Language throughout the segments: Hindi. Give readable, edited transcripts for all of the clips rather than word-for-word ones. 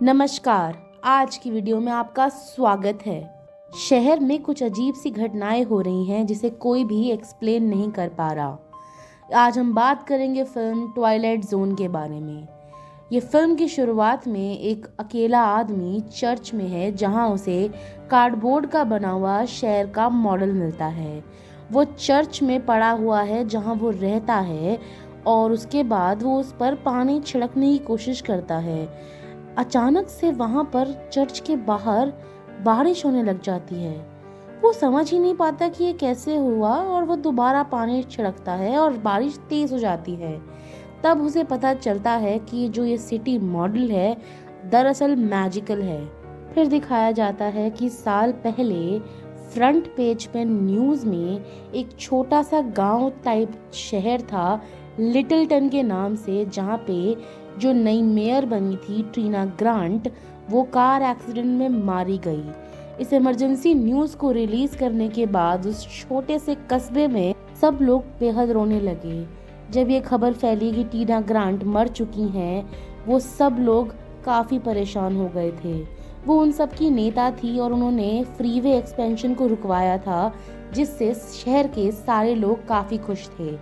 नमस्कार। आज की वीडियो में आपका स्वागत है। शहर में कुछ अजीब सी घटनाएं हो रही हैं जिसे कोई भी एक्सप्लेन नहीं कर पा रहा। आज हम बात करेंगे फिल्म ट्वाइलाइट जोन के बारे में। ये फिल्म की शुरुआत में एक अकेला आदमी चर्च में है जहां उसे कार्डबोर्ड का बना हुआ शहर का मॉडल मिलता है। वो चर्च में पड़ा हुआ है जहां वो रहता है और उसके बाद वो उस पर पानी छिड़कने की कोशिश करता है। अचानक से वहां पर चर्च के बाहर बारिश होने लग जाती है। वो समझ ही नहीं पाता कि ये कैसे हुआ और वो दोबारा पानी छिड़कता है और बारिश तेज हो जाती है। तब उसे पता चलता है कि जो ये सिटी मॉडल है दरअसल मैजिकल है। फिर दिखाया जाता है कि साल पहले फ्रंट पेज पे न्यूज में एक छोटा सा गांव टाइप शहर था लिटिलटन के नाम से, जहाँ पे जो नई मेयर बनी थी ट्रीना ग्रांट, वो कार एक्सीडेंट में मारी गई। इस इमरजेंसी न्यूज को रिलीज करने के बाद उस छोटे से कस्बे में सब लोग बेहद रोने लगे। जब ये खबर फैली कि ट्रीना ग्रांट मर चुकी हैं, वो सब लोग काफी परेशान हो गए थे। वो उन सब की नेता थी और उन्होंने फ्रीवे एक्सपेंशन को रुकवाया था, जिससे शहर के सारे लोग काफी खुश थे।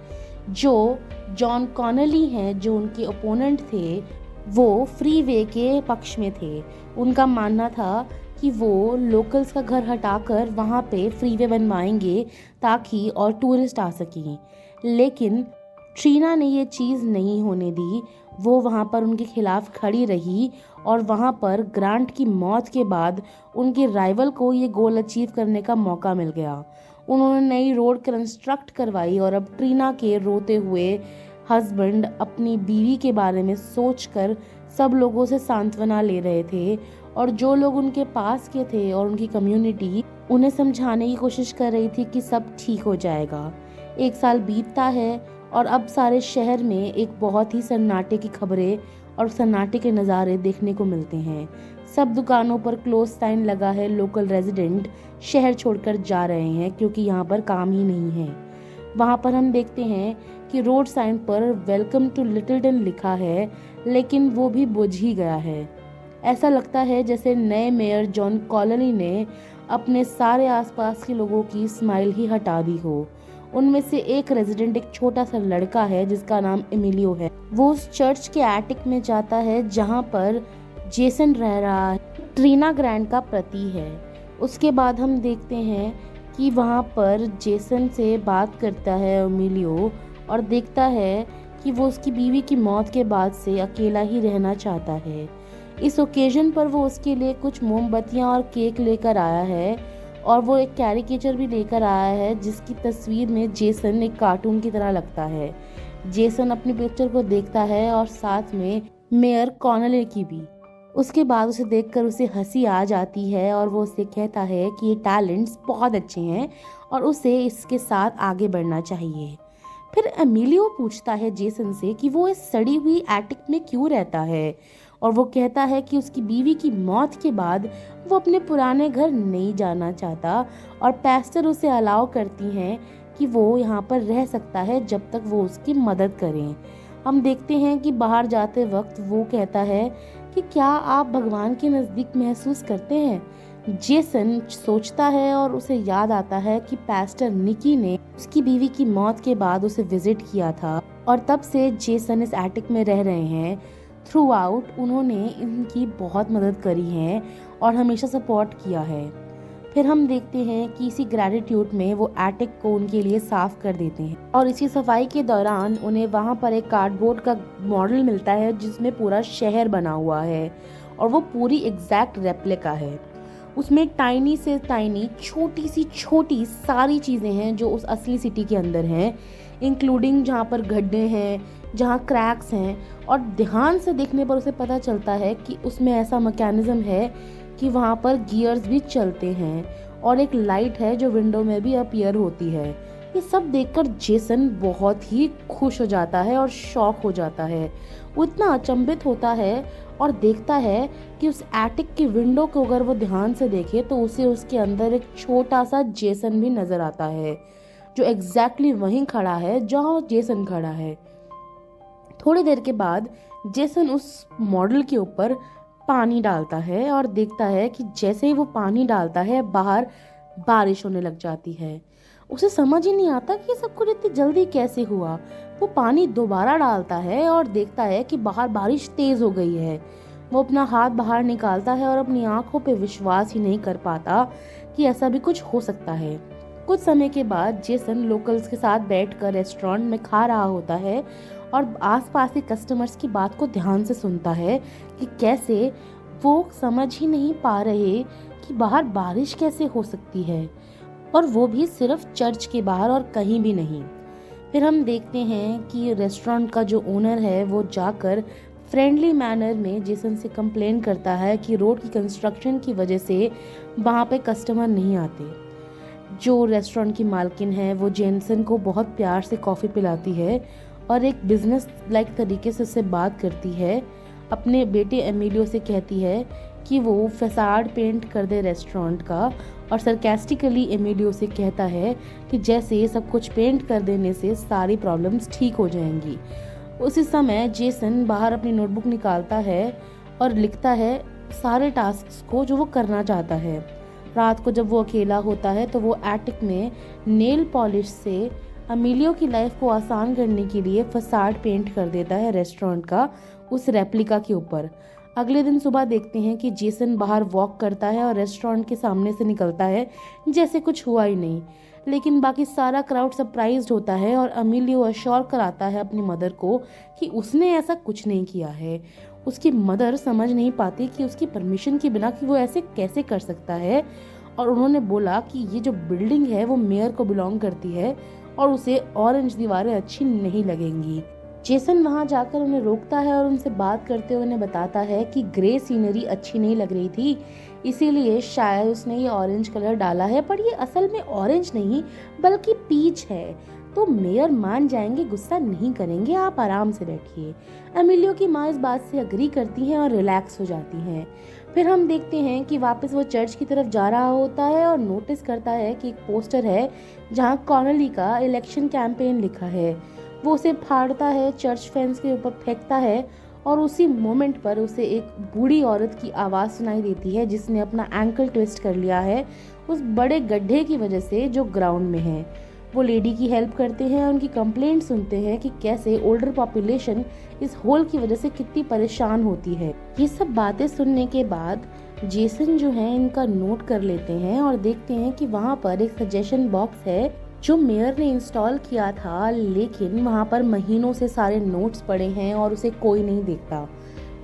जो जॉन कॉनली हैं, जो उनके ओपोनेंट थे, वो फ्रीवे के पक्ष में थे। उनका मानना था कि वो लोकल्स का घर हटाकर वहाँ पे फ्रीवे बनवाएंगे ताकि और टूरिस्ट आ सकें। लेकिन ट्रीना ने ये चीज़ नहीं होने दी। वो वहाँ पर उनके खिलाफ खड़ी रही और वहाँ पर ग्रांट की मौत के बाद उनके राइवल को ये गोल अचीव करने का मौका मिल गया। उन्होंने नई रोड कंस्ट्रक्ट करवाई और अब ट्रीना के रोते हुए हस्बैंड अपनी बीवी के बारे में सोचकर सब लोगों से सांत्वना ले रहे थे और जो लोग उनके पास के थे और उनकी कम्युनिटी उन्हें समझाने की कोशिश कर रही थी कि सब ठीक हो जाएगा। एक साल बीतता है और अब सारे शहर में एक बहुत ही सन्नाटे की खबरें और सन्नाटे के नज़ारे देखने को मिलते हैं। सब दुकानों पर क्लोज साइन लगा है। लोकल रेजिडेंट शहर छोड़कर जा रहे हैं क्योंकि यहाँ पर काम ही नहीं है। वहाँ पर हम देखते हैं कि रोड साइन पर वेलकम टू लिटिलटन लिखा है, लेकिन वो भी बुझ ही गया है। ऐसा लगता है जैसे नए मेयर जॉन कॉलोनी ने अपने सारे आसपास के लोगों की स्माइल ही हटा दी हो। उनमें से एक रेजिडेंट एक छोटा सा लड़का है जिसका नाम एमिलियो है। वो उस चर्च के एटिक में जाता है जहाँ पर जेसन रह रहा है, ट्रीना ग्रांट का पति है। उसके बाद हम देखते हैं कि वहाँ पर जेसन से बात करता है एमिलियो और देखता है कि वो उसकी बीवी की मौत के बाद से अकेला ही रहना चाहता है। इस ओकेजन पर वो उसके लिए कुछ मोमबत्तियाँ और केक लेकर आया है और वो एक कैरिकेचर भी लेकर आया है जिसकी तस्वीर में जेसन एक कार्टून की तरह लगता है। जेसन अपनी पिक्चर को देखता है और साथ में मेयर कॉनले की भी। उसके बाद उसे देखकर उसे हंसी आ जाती है और वो उसे कहता है कि ये टैलेंट्स बहुत अच्छे हैं और उसे इसके साथ आगे बढ़ना चाहिए। फिर एमिलियो पूछता है जेसन से कि वो इस सड़ी हुई एटिक में क्यों रहता है और वो कहता है कि उसकी बीवी की मौत के बाद वो अपने पुराने घर नहीं जाना चाहता और पैस्टर उसे अलाउ करती हैं कि वो यहाँ पर रह सकता है जब तक वो उसकी मदद करें। हम देखते हैं कि बाहर जाते वक्त वो कहता है कि क्या आप भगवान के नज़दीक महसूस करते हैं। जेसन सोचता है और उसे याद आता है कि पैस्टर निकी ने उसकी बीवी की मौत के बाद उसे विजिट किया था और तब से जेसन इस एटिक में रह रहे हैं। थ्रू आउट उन्होंने इनकी बहुत मदद करी है और हमेशा सपोर्ट किया है। फिर हम देखते हैं कि इसी ग्रैटिट्यूड में वो एटिक को उनके लिए साफ कर देते हैं और इसी सफाई के दौरान उन्हें वहाँ पर एक कार्डबोर्ड का मॉडल मिलता है जिसमें पूरा शहर बना हुआ है और वो पूरी एग्जैक्ट रेप्लिका है। उसमें टाइनी से टाइनी छोटी सी छोटी सारी चीज़ें हैं जो उस असली सिटी के अंदर हैं, इंक्लूडिंग जहाँ पर गड्ढे हैं, जहाँ क्रैक्स हैं। और ध्यान से देखने पर उसे पता चलता है कि उसमें ऐसा मैकेनिज्म है कि वहाँ पर गियर्स भी चलते हैं और एक लाइट है जो विंडो में भी अपीयर होती है। ये सब देखकर जेसन बहुत ही खुश हो जाता है और शॉक हो जाता है। वो इतना अचंभित होता है और देखता है कि उस एटिक की विंडो को अगर वो ध्यान से देखे तो उसे उसके अंदर एक छोटा सा जेसन भी नजर आता है जो एग्जैक्टली वहीं खड़ा है जहाँ जेसन खड़ा है। थोड़ी देर के बाद जेसन उस मॉडल के ऊपर पानी डालता है और देखता है कि जैसे ही वो पानी डालता है बाहर बारिश होने लग जाती है। उसे समझ ही नहीं आता कि ये सब कुछ इतनी जल्दी कैसे हुआ। वो पानी दोबारा डालता है और देखता है कि बाहर बारिश तेज हो गई है। वो अपना हाथ बाहर निकालता है और अपनी आंखों पे विश्वास ही नहीं कर पाता कि ऐसा भी कुछ हो सकता है। कुछ समय के बाद जेसन लोकल्स के साथ बैठकर रेस्टोरेंट में खा रहा होता है और आसपास के कस्टमर्स की बात को ध्यान से सुनता है कि कैसे वो समझ ही नहीं पा रहे कि बाहर बारिश कैसे हो सकती है, और वो भी सिर्फ चर्च के बाहर और कहीं भी नहीं। फिर हम देखते हैं कि रेस्टोरेंट का जो ओनर है वो जाकर फ्रेंडली मैनर में जेसन से कंप्लेन करता है कि रोड की कंस्ट्रक्शन की वजह से वहाँ पे कस्टमर नहीं आते। जो रेस्टोरेंट की मालकिन है वो जेसन को बहुत प्यार से कॉफ़ी पिलाती है और एक बिजनेस लाइक तरीके से उससे बात करती है। अपने बेटे एमिलियो से कहती है कि वो फसाड पेंट कर दे रेस्टोरेंट का, और सरकास्टिकली एमिलियो से कहता है कि जैसे सब कुछ पेंट कर देने से सारी प्रॉब्लम्स ठीक हो जाएंगी। उसी समय जेसन बाहर अपनी नोटबुक निकालता है और लिखता है सारे टास्क्स को जो वो करना चाहता है। रात को जब वो अकेला होता है तो वो एटिक में नेल पॉलिश से एमिलियो की लाइफ को आसान करने के लिए फसाड पेंट कर देता है रेस्टोरेंट का उस रेप्लिका के ऊपर। अगले दिन सुबह देखते हैं कि जेसन बाहर वॉक करता है और रेस्टोरेंट के सामने से निकलता है जैसे कुछ हुआ ही नहीं। लेकिन बाकी सारा क्राउड सरप्राइज्ड होता है और एमिलियो अश्योर कराता है अपनी मदर को कि उसने ऐसा कुछ नहीं किया है। उसकी मदर समझ नहीं पाती कि उसकी परमिशन के बिना कि वो ऐसे कैसे कर सकता है, और उन्होंने बोला कि ये जो बिल्डिंग है वो मेयर को बिलोंग करती है और उसे ऑरेंज दीवारें अच्छी नहीं लगेंगी। जेसन वहां जाकर उन्हें रोकता है और उनसे बात करते हुए उन्हें बताता है कि ग्रे सीनरी अच्छी नहीं लग रही थी, इसीलिए शायद उसने ये ऑरेंज कलर डाला है, पर ये असल में ऑरेंज नहीं बल्कि पीच है। तो मेयर मान जाएंगे, गुस्सा नहीं करेंगे, आप आराम से बैठिए। एमिलियो की माँ इस बात से अग्री करती हैं और रिलैक्स हो जाती हैं। फिर हम देखते हैं कि वापस वो चर्च की तरफ जा रहा होता है और नोटिस करता है कि एक पोस्टर है जहाँ कॉनली का इलेक्शन कैंपेन लिखा है। वो उसे फाड़ता है, चर्च फेंस के ऊपर फेंकता है, और उसी मोमेंट पर उसे एक बूढ़ी औरत की आवाज़ सुनाई देती है जिसने अपना एंकल ट्विस्ट कर लिया है उस बड़े गड्ढे की वजह से जो ग्राउंड में है। वो लेडी की हेल्प करते हैं और उनकी कंप्लेंट सुनते हैं कि कैसे ओल्डर पॉपुलेशन इस होल की वजह से कितनी परेशान होती है। ये सब बातें सुनने के बाद जेसन जो है इनका नोट कर लेते हैं और देखते हैं कि वहाँ पर एक सजेशन बॉक्स है जो मेयर ने इंस्टॉल किया था, लेकिन वहाँ पर महीनों से सारे नोट्स पड़े हैं और उसे कोई नहीं देखता।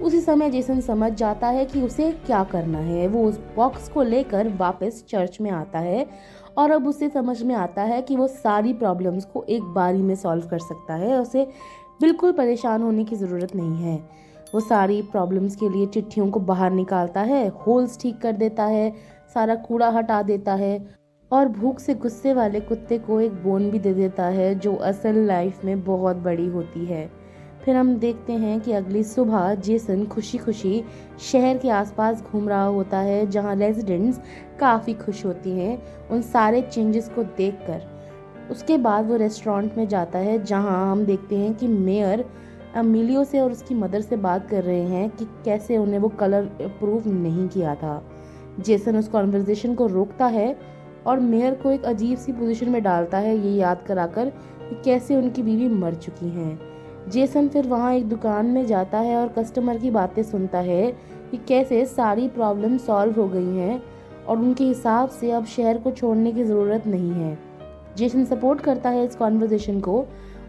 उसी समय जेसन समझ जाता है कि उसे क्या करना है। वो उस बॉक्स को लेकर वापस चर्च में आता है और अब उसे समझ में आता है कि वो सारी प्रॉब्लम्स को एक बार ही में सॉल्व कर सकता है। उसे बिल्कुल परेशान होने की ज़रूरत नहीं है। वो सारी प्रॉब्लम्स के लिए चिट्ठियों को बाहर निकालता है, होल्स ठीक कर देता है, सारा कूड़ा हटा देता है और भूख से गुस्से वाले कुत्ते को एक बोन भी दे देता है जो असल लाइफ में बहुत बड़ी होती है। फिर हम देखते हैं कि अगली सुबह जेसन खुशी खुशी शहर के आसपास घूम रहा होता है जहां रेजिडेंट्स काफ़ी खुश होती हैं उन सारे चेंजेस को देखकर। उसके बाद वो रेस्टोरेंट में जाता है जहां हम देखते हैं कि मेयर एमिलियो से और उसकी मदर से बात कर रहे हैं कि कैसे उन्हें वो कलर अप्रूव नहीं किया था। जेसन उस कॉन्वर्जेशन को रोकता है और मेयर को एक अजीब सी पोजीशन में डालता है, ये याद कराकर कि कैसे उनकी बीवी मर चुकी हैं। जेसन फिर वहाँ एक दुकान में जाता है और कस्टमर की बातें सुनता है कि कैसे सारी प्रॉब्लम सॉल्व हो गई हैं और उनके हिसाब से अब शहर को छोड़ने की ज़रूरत नहीं है। जेसन सपोर्ट करता है इस कॉन्वर्जेशन को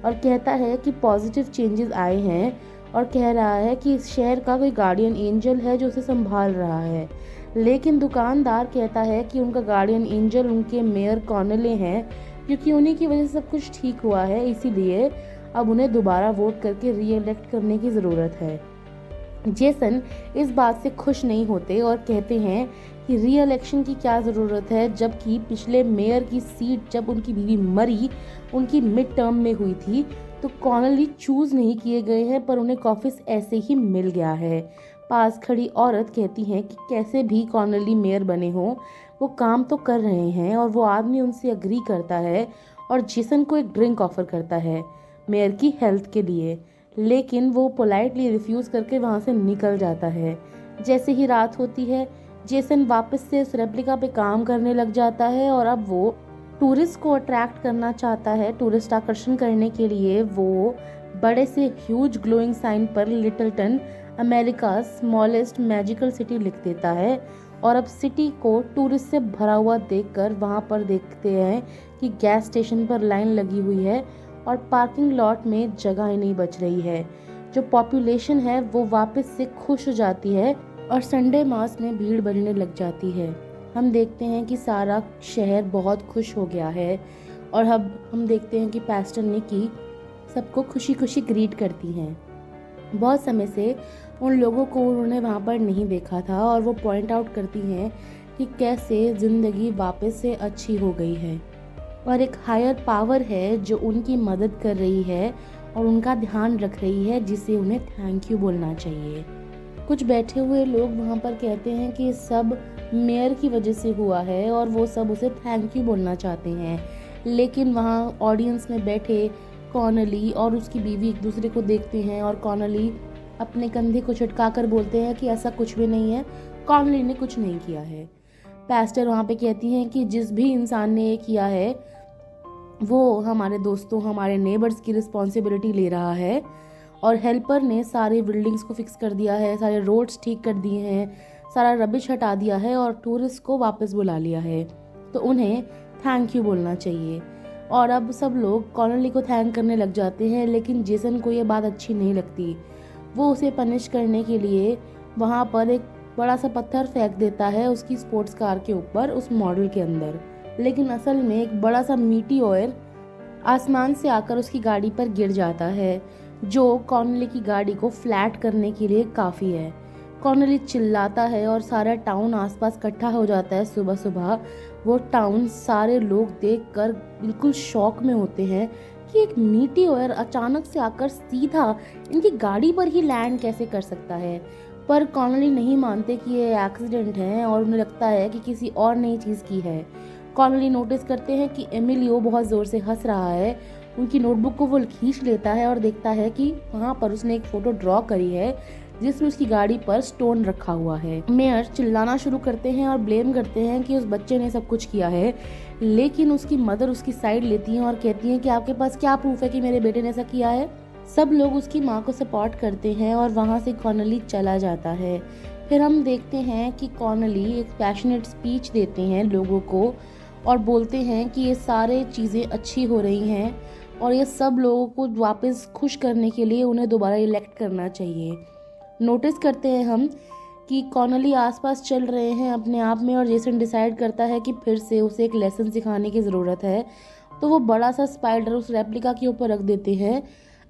और कहता है कि पॉजिटिव चेंजेस आए हैं और कह रहा है कि इस शहर का कोई गार्डियन एंजल है जो उसे संभाल रहा है। लेकिन दुकानदार कहता है कि उनका गार्डियन एंजल उनके मेयर कॉनले हैं, क्योंकि उन्हीं की वजह से सब कुछ ठीक हुआ है, इसीलिए अब उन्हें दोबारा वोट करके री इलेक्ट करने की ज़रूरत है। जेसन इस बात से खुश नहीं होते और कहते हैं कि री इलेक्शन की क्या ज़रूरत है, जबकि पिछले मेयर की सीट जब उनकी बीवी मरी उनकी मिड टर्म में हुई थी तो कॉनली चूज़ नहीं किए गए हैं, पर उन्हें ऑफिस ऐसे ही मिल गया है। पास खड़ी औरत कहती हैं कि कैसे भी कॉनली मेयर बने हों वो काम तो कर रहे हैं, और वो आदमी उनसे अग्री करता है और जेसन को एक ड्रिंक ऑफर करता है मेयर की हेल्थ के लिए, लेकिन वो पोलाइटली रिफ्यूज़ करके वहाँ से निकल जाता है। जैसे ही रात होती है, जेसन वापस से उस रेप्लिका पे काम करने लग जाता है और अब वो टूरिस्ट को अट्रैक्ट करना चाहता है। टूरिस्ट आकर्षण करने के लिए वो बड़े से ह्यूज ग्लोइंग साइन पर लिटिलटन अमेरिका स्मॉलेस्ट मैजिकल सिटी लिख देता है। और अब सिटी को टूरिस्ट से भरा हुआ देखकर वहां पर देखते हैं कि गैस स्टेशन पर लाइन लगी हुई है और पार्किंग लॉट में जगह ही नहीं बच रही है। जो पॉपुलेशन है वो वापस से खुश हो जाती है और संडे मास में भीड़ बढ़ने लग जाती है। हम देखते हैं कि सारा शहर बहुत खुश हो गया है और अब हम देखते हैं कि पास्टर निकी सबको खुशी खुशी ग्रीट करती हैं। बहुत समय से उन लोगों को उन्होंने वहाँ पर नहीं देखा था और वो पॉइंट आउट करती हैं कि कैसे ज़िंदगी वापस से अच्छी हो गई है और एक हायर पावर है जो उनकी मदद कर रही है और उनका ध्यान रख रही है, जिसे उन्हें थैंक यू बोलना चाहिए। कुछ बैठे हुए लोग वहाँ पर कहते हैं कि सब मेयर की वजह से हुआ है और वो सब उसे थैंक यू बोलना चाहते हैं, लेकिन वहाँ ऑडियंस में बैठे कॉनली और उसकी बीवी एक दूसरे को देखते हैं और कॉनली अपने कंधे को झटका कर बोलते हैं कि ऐसा कुछ भी नहीं है, कॉनली ने कुछ नहीं किया है। पास्टर वहाँ पे कहती हैं कि जिस भी इंसान ने ये किया है वो हमारे दोस्तों, हमारे नेबर्स की रिस्पॉन्सिबिलिटी ले रहा है और हेल्पर ने सारी बिल्डिंग्स को फिक्स कर दिया है, सारे रोड्स ठीक कर दिए हैं, सारा रबिश हटा दिया है और टूरिस्ट को वापस बुला लिया है, तो उन्हें थैंक यू बोलना चाहिए। और अब सब लोग कॉनली को थैंक करने लग जाते हैं, लेकिन जेसन को ये बात अच्छी नहीं लगती। वो उसे पनिश करने के लिए वहाँ पर एक बड़ा सा पत्थर फेंक देता है उसकी स्पोर्ट्स कार के ऊपर, उस मॉडल के अंदर, लेकिन असल में एक बड़ा सा मीटियोर आसमान से आकर उसकी गाड़ी पर गिर जाता है, जो कॉनली की गाड़ी को फ्लैट करने के लिए काफ़ी है। कॉनली चिल्लाता है और सारा टाउन आसपास इकट्ठा हो जाता है। सुबह सुबह वो टाउन सारे लोग देखकर बिल्कुल शॉक में होते हैं कि एक मीटियोर अचानक से आकर सीधा इनकी गाड़ी पर ही लैंड कैसे कर सकता है। पर कॉनली नहीं मानते कि ये एक्सीडेंट है और उन्हें लगता है कि किसी और नई चीज़ की है। कॉनली नोटिस करते हैं कि एमिलियो बहुत ज़ोर से हंस रहा है। उनकी नोटबुक को वो खींच लेता है और देखता है कि वहाँ पर उसने एक फ़ोटो ड्रॉ करी है जिसमें उसकी गाड़ी पर स्टोन रखा हुआ है। मेयर चिल्लाना शुरू करते हैं और ब्लेम करते हैं कि उस बच्चे ने सब कुछ किया है, लेकिन उसकी मदर उसकी साइड लेती हैं और कहती हैं कि आपके पास क्या प्रूफ है कि मेरे बेटे ने ऐसा किया है। सब लोग उसकी माँ को सपोर्ट करते हैं और वहाँ से कॉनली चला जाता है। फिर हम देखते हैं कि कॉनली एक पैशनेट स्पीच देते हैं लोगों को और बोलते हैं कि ये सारे चीज़ें अच्छी हो रही हैं और ये सब लोगों को वापस खुश करने के लिए उन्हें दोबारा इलेक्ट करना चाहिए। नोटिस करते हैं हम कि कॉनली आसपास चल रहे हैं अपने आप में और जेसन डिसाइड करता है कि फिर से उसे एक लेसन सिखाने की ज़रूरत है, तो वो बड़ा सा स्पाइडर उस रेप्लिका के ऊपर रख देते हैं।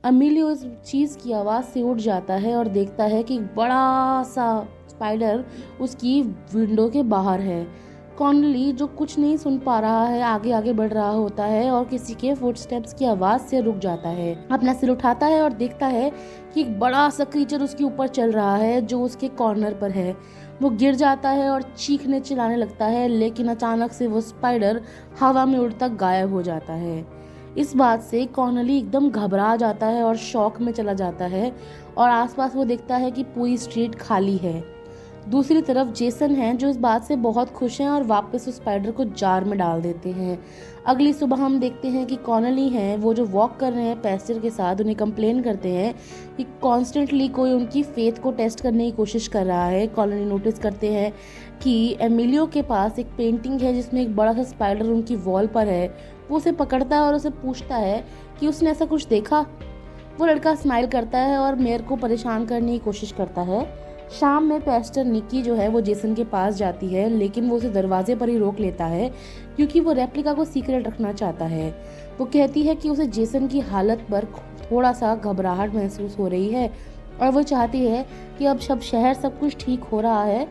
एमिलियो इस चीज़ की आवाज़ से उठ जाता है और देखता है कि बड़ा सा स्पाइडर उसकी विंडो के बाहर है। कॉनली जो कुछ नहीं सुन पा रहा है आगे आगे बढ़ रहा होता है और किसी के फुटस्टेप्स की आवाज़ से रुक जाता है। अपना सिर उठाता है और देखता है कि एक बड़ा सा क्रीचर उसके ऊपर चल रहा है जो उसके कॉर्नर पर है। वो गिर जाता है और चीखने चिल्लाने लगता है, लेकिन अचानक से वो स्पाइडर हवा में उड़ता गायब हो जाता है। इस बात से कॉनली एकदम घबरा जाता है और शॉक में चला जाता है और आसपास वो देखता है कि पूरी स्ट्रीट खाली है। दूसरी तरफ जेसन हैं जो इस बात से बहुत खुश हैं और वापस उस स्पाइडर को जार में डाल देते हैं। अगली सुबह हम देखते हैं कि कॉनली हैं वो जो वॉक कर रहे हैं पेस्टर के साथ, उन्हें कंप्लेन करते हैं कि कॉन्स्टेंटली कोई उनकी फेथ को टेस्ट करने की कोशिश कर रहा है। कॉनली नोटिस करते हैं कि एमिलियो के पास एक पेंटिंग है जिसमें एक बड़ा सा स्पाइडर उनकी वॉल पर है। वो उसे पकड़ता है और उसे पूछता है कि उसने ऐसा कुछ देखा। वो लड़का स्माइल करता है और मेयर को परेशान करने की कोशिश करता है। शाम में पेस्टर निकी जो है वो जेसन के पास जाती है, लेकिन वो उसे दरवाजे पर ही रोक लेता है क्योंकि वो रेप्लिका को सीक्रेट रखना चाहता है। वो कहती है कि उसे जेसन की हालत पर थोड़ा सा घबराहट महसूस हो रही है और वो चाहती है कि अब शहर सब कुछ ठीक हो रहा है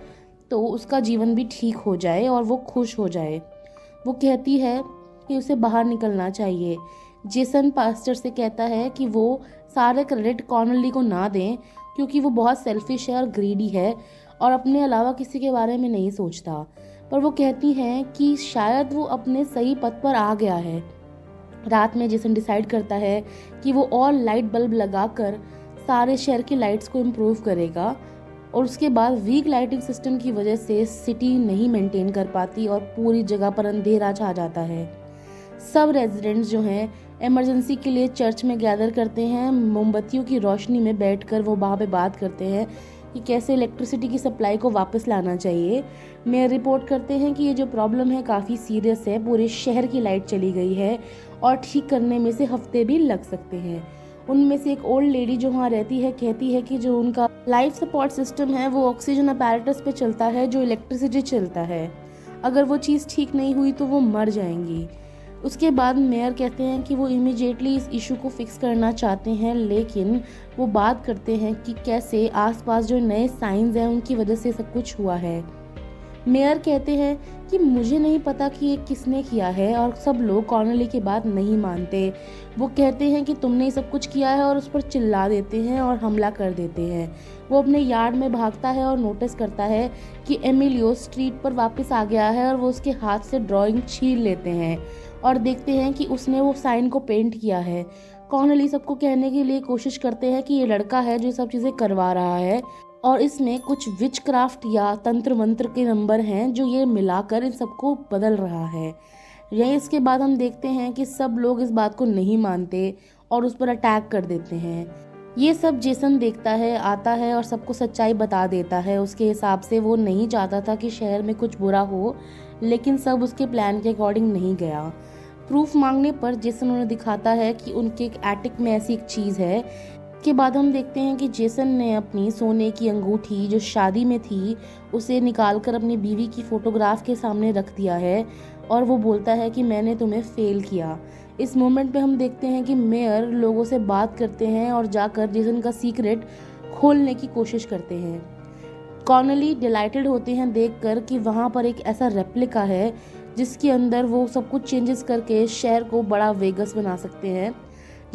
तो उसका जीवन भी ठीक हो जाए और वो खुश हो जाए। वो कहती है कि उसे बाहर निकलना चाहिए। जेसन पास्टर से कहता है कि वो सारे क्रेडिट कॉनली को ना दें क्योंकि वो बहुत सेल्फिश है और ग्रीडी है और अपने अलावा किसी के बारे में नहीं सोचता। पर वो कहती हैं कि शायद वो अपने सही पथ पर आ गया है। रात में जेसन डिसाइड करता है कि वो और लाइट बल्ब लगाकर सारे शहर की लाइट्स को इम्प्रूव करेगा और उसके बाद वीक लाइटिंग सिस्टम की वजह से सिटी नहीं मेंटेन कर पाती और पूरी जगह पर अंधेरा छा जाता है। सब रेजिडेंट्स जो हैं इमरजेंसी के लिए चर्च में गैदर करते हैं। मोमबत्तियों की रोशनी में बैठकर वो वहाँ पे बात करते हैं कि कैसे इलेक्ट्रिसिटी की सप्लाई को वापस लाना चाहिए। मेयर रिपोर्ट करते हैं कि ये जो प्रॉब्लम है काफ़ी सीरियस है, पूरे शहर की लाइट चली गई है और ठीक करने में से हफ्ते भी लग सकते हैं। उनमें से एक ओल्ड लेडी जो वहाँ रहती है कहती है कि जो उनका लाइफ सपोर्ट सिस्टम है वो ऑक्सीजन अपैरेटस पे चलता है जो इलेक्ट्रिसिटी चलता है। अगर वो चीज़ ठीक नहीं हुई तो वो मर जाएंगी। उसके बाद मेयर कहते हैं कि वो इमीडिएटली इस इशू को फिक्स करना चाहते हैं, लेकिन वो बात करते हैं कि कैसे आसपास जो नए साइंस हैं उनकी वजह से सब कुछ हुआ है। मेयर कहते हैं कि मुझे नहीं पता कि ये किसने किया है और सब लोग कॉर्नेली की बात नहीं मानते। वो कहते हैं कि तुमने सब कुछ किया है और उस पर चिल्ला देते हैं और हमला कर देते हैं। वो अपने यार्ड में भागता है और नोटिस करता है कि एमिलियो स्ट्रीट पर वापस आ गया है और वो उसके हाथ से ड्राइंग छीन लेते हैं और देखते हैं कि उसने वो साइन को पेंट किया है। कॉर्नेली सबको कहने के लिए कोशिश करते हैं कि ये लड़का है जो सब चीज़ें करवा रहा है और इसमें कुछ विच क्राफ्ट या तंत्र मंत्र के नंबर हैं जो ये मिलाकर इन सबको बदल रहा है। यही इसके बाद हम देखते हैं कि सब लोग इस बात को नहीं मानते और उस पर अटैक कर देते हैं। ये सब जेसन देखता है, आता है और सबको सच्चाई बता देता है। उसके हिसाब से वो नहीं चाहता था कि शहर में कुछ बुरा हो, लेकिन सब उसके प्लान के अकॉर्डिंग नहीं गया। प्रूफ मांगने पर जेसन उन्हें दिखाता है कि उनके एक एटिक में ऐसी एक चीज़ है। के बाद हम देखते हैं कि जेसन ने अपनी सोने की अंगूठी जो शादी में थी उसे निकालकर अपनी बीवी की फोटोग्राफ के सामने रख दिया है और वो बोलता है कि मैंने तुम्हें फेल किया। इस मोमेंट पे हम देखते हैं कि मेयर लोगों से बात करते हैं और जाकर जेसन का सीक्रेट खोलने की कोशिश करते हैं। कॉर्नेली डिलाइटेड होते हैं देखकर कि वहाँ पर एक ऐसा रेप्लिका है जिसके अंदर वो सब कुछ चेंजेस करके शहर को बड़ा वेगस बना सकते हैं।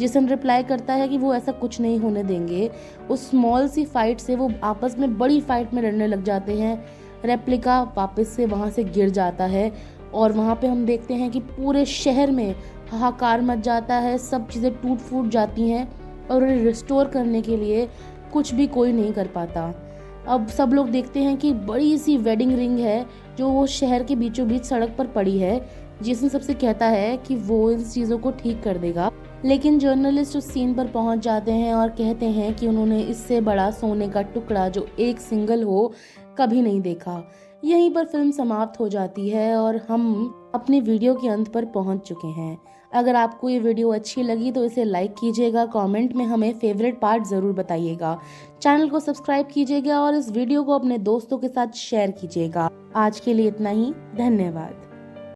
जेसन रिप्लाई करता है कि वो ऐसा कुछ नहीं होने देंगे। उस स्मॉल सी फाइट से वो आपस में बड़ी फाइट में लड़ने लग जाते हैं। रेप्लिका वापस से वहाँ से गिर जाता है और वहाँ पे हम देखते हैं कि पूरे शहर में हाहाकार मच जाता है, सब चीज़ें टूट फूट जाती हैं और उन्हें रिस्टोर करने के लिए कुछ भी कोई नहीं कर पाता। अब सब लोग देखते हैं कि बड़ी सी वेडिंग रिंग है जो वो शहर के बीचों बीच सड़क पर पड़ी है। जेसन सबसे कहता है कि वो इन चीज़ों को ठीक कर देगा, लेकिन जर्नलिस्ट उस सीन पर पहुंच जाते हैं और कहते हैं कि उन्होंने इससे बड़ा सोने का टुकड़ा जो एक सिंगल हो कभी नहीं देखा। यहीं पर फिल्म समाप्त हो जाती है और हम अपने वीडियो के अंत पर पहुंच चुके हैं। अगर आपको ये वीडियो अच्छी लगी तो इसे लाइक कीजिएगा, कमेंट में हमें फेवरेट पार्ट ज़रूर बताइएगा, चैनल को सब्सक्राइब कीजिएगा और इस वीडियो को अपने दोस्तों के साथ शेयर कीजिएगा। आज के लिए इतना ही, धन्यवाद।